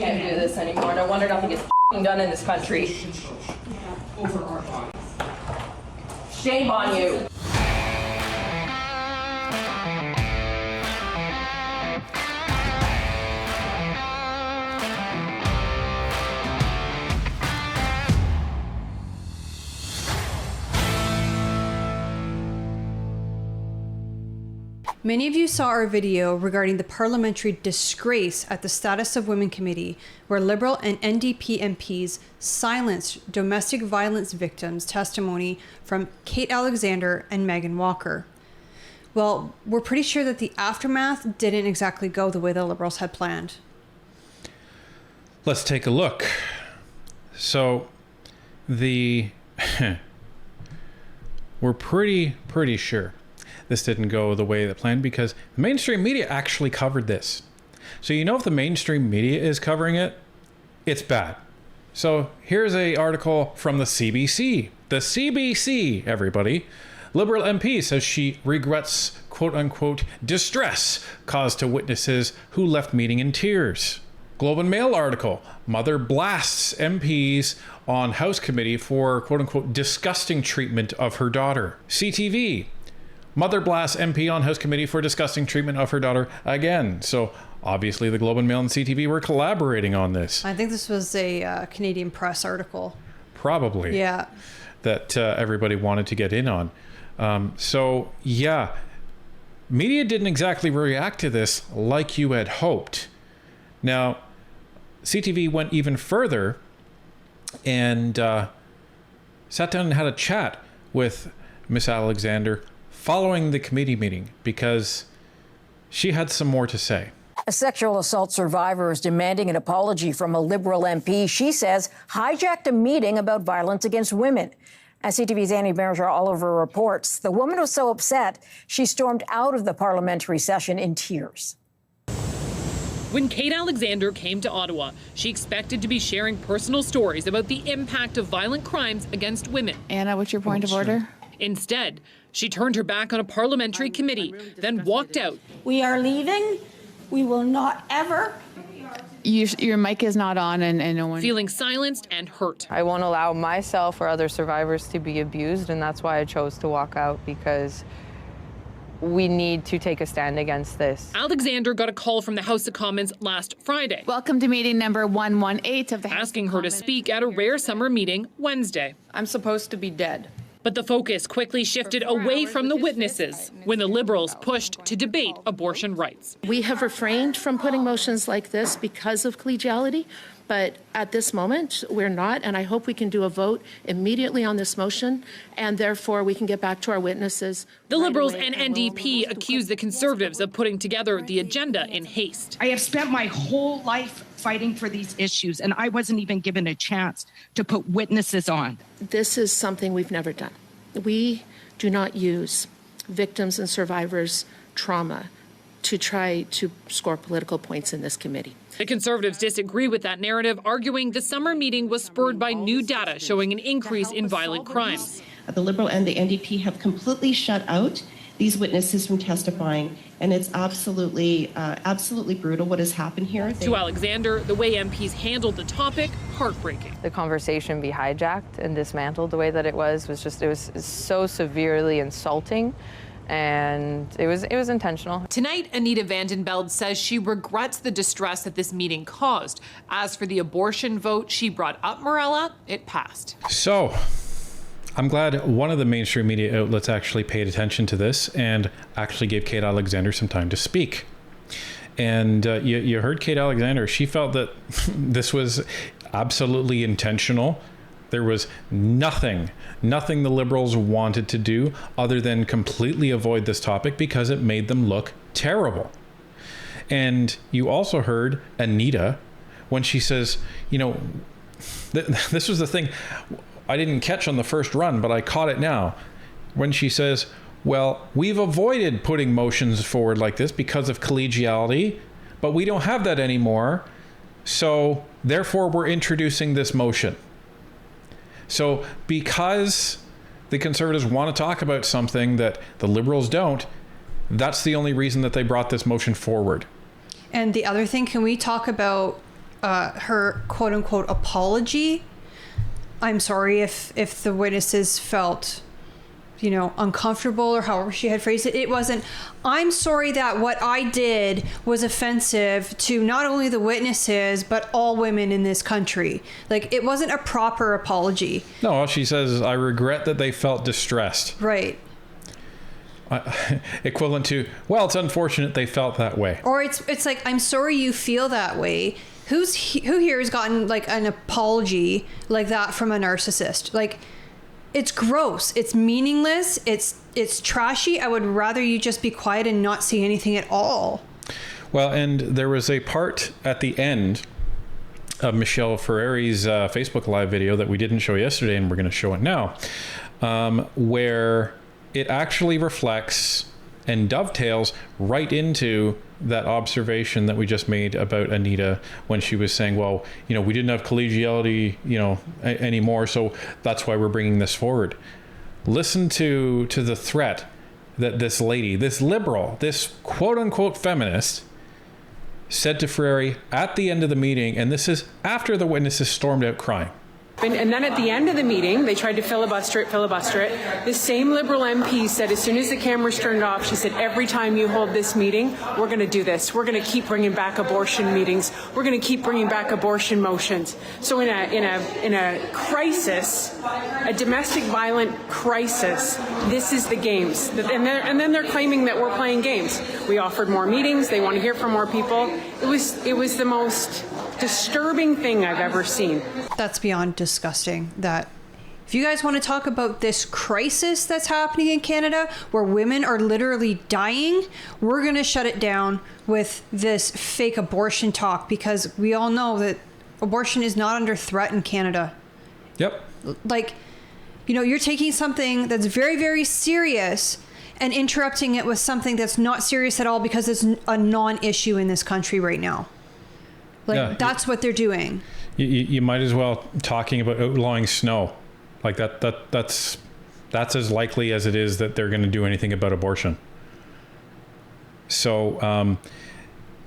can't do this anymore. No wonder nothing gets done in this country. Over our bodies. Shame on you. Many of you saw our video regarding the parliamentary disgrace at the Status of Women Committee, where Liberal and NDP MPs silenced domestic violence victims' testimony from Kate Alexander and Megan Walker. Well, we're pretty sure that the aftermath didn't exactly go the way the Liberals had planned. Let's take a look. So, we're pretty sure this didn't go the way they planned because the mainstream media actually covered this. So you know if the mainstream media is covering it, it's bad. So here's an article from the CBC. The CBC, everybody. Liberal MP says she regrets quote-unquote distress caused to witnesses who left meeting in tears. Globe and Mail article. Mother blasts MPs on House committee for quote-unquote disgusting treatment of her daughter. CTV. Mother blasts MP on House committee for disgusting treatment of her daughter again. So obviously the Globe and Mail and CTV were collaborating on this. I think this was a Canadian Press article. Probably. Yeah. That everybody wanted to get in on. So yeah, media didn't exactly react to this like you had hoped. Now, CTV went even further and sat down and had a chat with Miss Alexander following the committee meeting because she had some more to say. A sexual assault survivor is demanding an apology from a Liberal MP she says hijacked a meeting about violence against women. As CTV's Annie Berger-Oliver reports, the woman was so upset she stormed out of the parliamentary session in tears. When Kate Alexander came to Ottawa, she expected to be sharing personal stories about the impact of violent crimes against women. Anna, what's your point of order? Instead, she turned her back on a parliamentary committee, then walked out. We are leaving. We will not ever. Your mic is not on and no one... Feeling silenced and hurt. I won't allow myself or other survivors to be abused, and that's why I chose to walk out, because we need to take a stand against this. Alexander got a call from the House of Commons last Friday. Welcome to meeting number 118 of the House asking her to speak at a rare summer meeting Wednesday. I'm supposed to be dead. But the focus quickly shifted away from the witnesses when the Liberals pushed to debate abortion rights. We have refrained from putting motions like this because of collegiality, but at this moment, we're not, and I hope we can do a vote immediately on this motion, and therefore we can get back to our witnesses. The Liberals and NDP accused the Conservatives of putting together the agenda in haste. I have spent my whole life fighting for these issues, and I wasn't even given a chance to put witnesses on. This is something we've never done. We do not use victims and survivors' trauma to try to score political points in this committee. The Conservatives disagree with that narrative, arguing the summer meeting was spurred by new data showing an increase in violent crimes. The Liberal and the NDP have completely shut out these witnesses from testifying, and it's absolutely brutal what has happened here. To Alexander, the way MPs handled the topic, heartbreaking. The conversation be hijacked and dismantled the way that it was so severely insulting. And it was intentional. Tonight, Anita Vandenbeld says she regrets the distress that this meeting caused. As for the abortion vote she brought up, Morella, it passed. So, I'm glad one of the mainstream media outlets actually paid attention to this and actually gave Kate Alexander some time to speak. And you heard Kate Alexander. She felt that this was absolutely intentional. There was nothing the Liberals wanted to do other than completely avoid this topic because it made them look terrible. And you also heard Anita when she says, this was the thing I didn't catch on the first run, but I caught it now. When she says, well, we've avoided putting motions forward like this because of collegiality, but we don't have that anymore. So therefore, we're introducing this motion. So because the Conservatives want to talk about something that the Liberals don't, that's the only reason that they brought this motion forward. And the other thing, can we talk about her quote unquote apology. I'm sorry if the witnesses felt, you know, uncomfortable or however she had phrased it. It wasn't, I'm sorry that what I did was offensive to not only the witnesses, but all women in this country. Like, it wasn't a proper apology. No, she says, I regret that they felt distressed. Right. Equivalent to, well, it's unfortunate they felt that way. Or it's like, I'm sorry you feel that way. Who here has gotten like an apology like that from a narcissist? Like, it's gross. It's meaningless. It's trashy. I would rather you just be quiet and not say anything at all. Well, and there was a part at the end of Michelle Ferreri's Facebook Live video that we didn't show yesterday, and we're going to show it now, where it actually reflects and dovetails right into that observation that we just made about Anita when she was saying, well, you know, we didn't have collegiality, you know, anymore, so that's why we're bringing this forward. Listen to the threat that this lady, this liberal, this quote unquote feminist said to Ferreri at the end of the meeting, and this is after the witnesses stormed out crying. And then at the end of the meeting, they tried to filibuster it. This same Liberal MP said, as soon as the cameras turned off, she said, every time you hold this meeting, we're going to do this. We're going to keep bringing back abortion meetings. We're going to keep bringing back abortion motions. So in a crisis, a domestic violent crisis, this is the games. And then they're claiming that we're playing games. We offered more meetings. They want to hear from more people. It was the most disturbing thing I've ever seen. That's beyond disgusting. That if you guys want to talk about this crisis that's happening in Canada where women are literally dying, we're going to shut it down with this fake abortion talk, because we all know that abortion is not under threat in Canada. Yep. Like, you know, you're taking something that's very, very serious and interrupting it with something that's not serious at all because it's a non-issue in this country right now. Like, yeah, that's what they're doing. You might as well talking about outlawing snow. Like that's as likely as it is that they're going to do anything about abortion. So,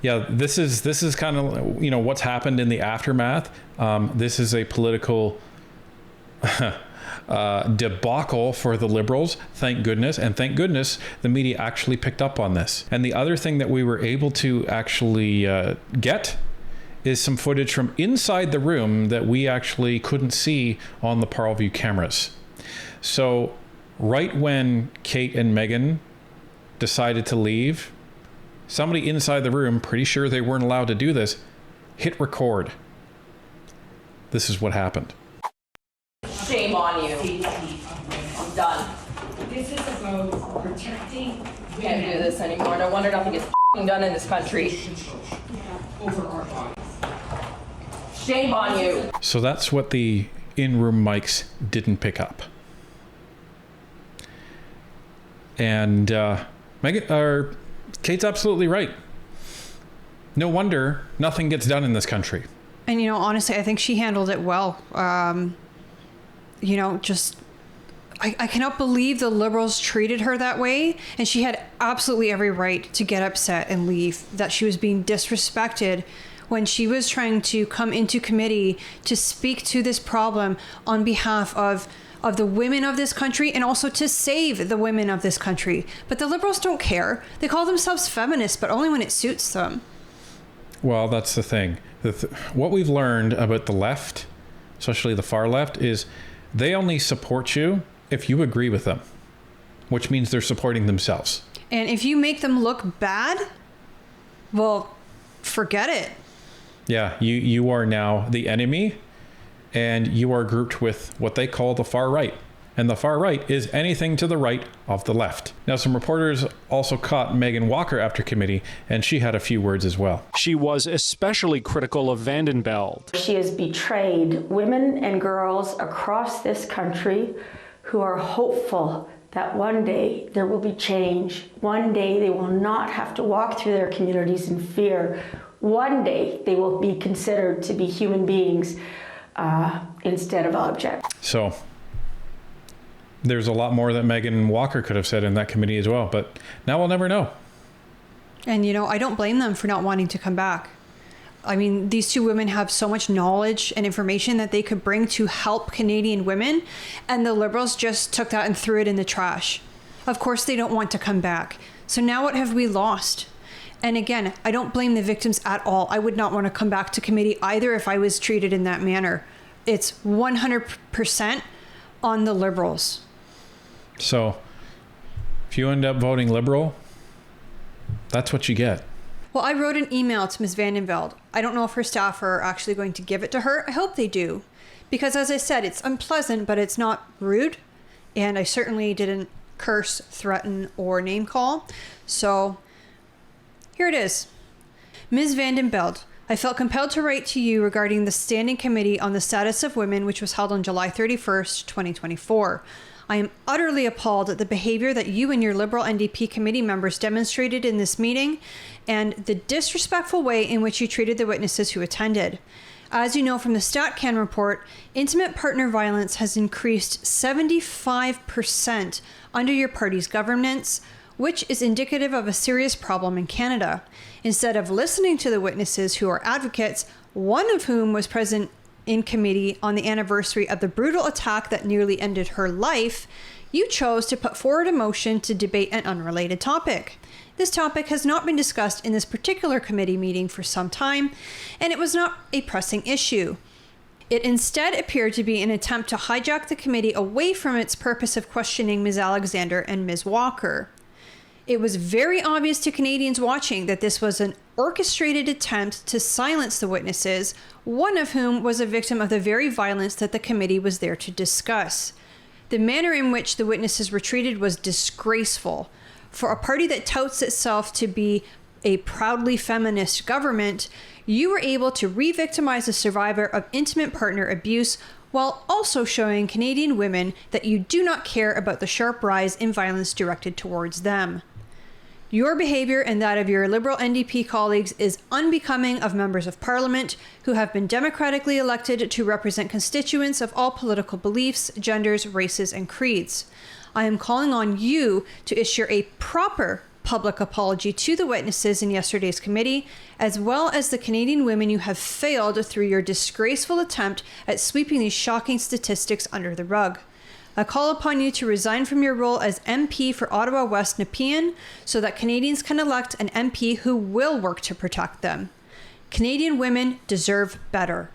yeah, this is kind of, you know, what's happened in the aftermath. This is a political debacle for the Liberals. Thank goodness. And thank goodness the media actually picked up on this. And the other thing that we were able to actually get is some footage from inside the room that we actually couldn't see on the Parleview cameras. So right when Kate and Meghan decided to leave, somebody inside the room, pretty sure they weren't allowed to do this, hit record. This is what happened. Shame on you. I'm done. This is about protecting. We can't do this anymore. No wonder nothing gets done in this country. Over our bodies. Shame on you. So that's what the in-room mics didn't pick up. And Kate's absolutely right. No wonder nothing gets done in this country. And, you know, honestly, I think she handled it well. You know, just, I cannot believe the Liberals treated her that way. And she had absolutely every right to get upset and leave, that she was being disrespected when she was trying to come into committee to speak to this problem on behalf of the women of this country and also to save the women of this country. But the Liberals don't care. They call themselves feminists, but only when it suits them. Well, that's the thing. What we've learned about the left, especially the far left, is they only support you if you agree with them, which means they're supporting themselves. And if you make them look bad, well, forget it. Yeah, you are now the enemy, and you are grouped with what they call the far right. And the far right is anything to the right of the left. Now, some reporters also caught Megan Walker after committee, and she had a few words as well. She was especially critical of Vandenbeld. She has betrayed women and girls across this country who are hopeful that one day there will be change. One day they will not have to walk through their communities in fear. One day they will be considered to be human beings instead of objects. So there's a lot more that Megan Walker could have said in that committee as well, but now we'll never know. And, you know, I don't blame them for not wanting to come back. I mean, these two women have so much knowledge and information that they could bring to help Canadian women, and the Liberals just took that and threw it in the trash. Of course, they don't want to come back. So now what have we lost? And again, I don't blame the victims at all. I would not want to come back to committee either if I was treated in that manner. It's 100% on the Liberals. So if you end up voting Liberal, that's what you get. Well, I wrote an email to Ms. Vandenbeld. I don't know if her staff are actually going to give it to her. I hope they do. Because as I said, it's unpleasant, but it's not rude. And I certainly didn't curse, threaten, or name call. So here it is. Ms. Vandenbeld, I felt compelled to write to you regarding the Standing Committee on the Status of Women, which was held on July 31st, 2024. I am utterly appalled at the behavior that you and your Liberal NDP committee members demonstrated in this meeting and the disrespectful way in which you treated the witnesses who attended. As you know from the StatCan report, intimate partner violence has increased 75% under your party's governance, which is indicative of a serious problem in Canada. Instead of listening to the witnesses who are advocates, one of whom was present in committee on the anniversary of the brutal attack that nearly ended her life, you chose to put forward a motion to debate an unrelated topic. This topic has not been discussed in this particular committee meeting for some time, and it was not a pressing issue. It instead appeared to be an attempt to hijack the committee away from its purpose of questioning Ms. Alexander and Ms. Walker. It was very obvious to Canadians watching that this was an orchestrated attempt to silence the witnesses, one of whom was a victim of the very violence that the committee was there to discuss. The manner in which the witnesses were treated was disgraceful. For a party that touts itself to be a proudly feminist government, you were able to re-victimize a survivor of intimate partner abuse while also showing Canadian women that you do not care about the sharp rise in violence directed towards them. Your behavior and that of your Liberal NDP colleagues is unbecoming of members of Parliament who have been democratically elected to represent constituents of all political beliefs, genders, races, and creeds. I am calling on you to issue a proper public apology to the witnesses in yesterday's committee, as well as the Canadian women you have failed through your disgraceful attempt at sweeping these shocking statistics under the rug. I call upon you to resign from your role as MP for Ottawa West Nepean so that Canadians can elect an MP who will work to protect them. Canadian women deserve better.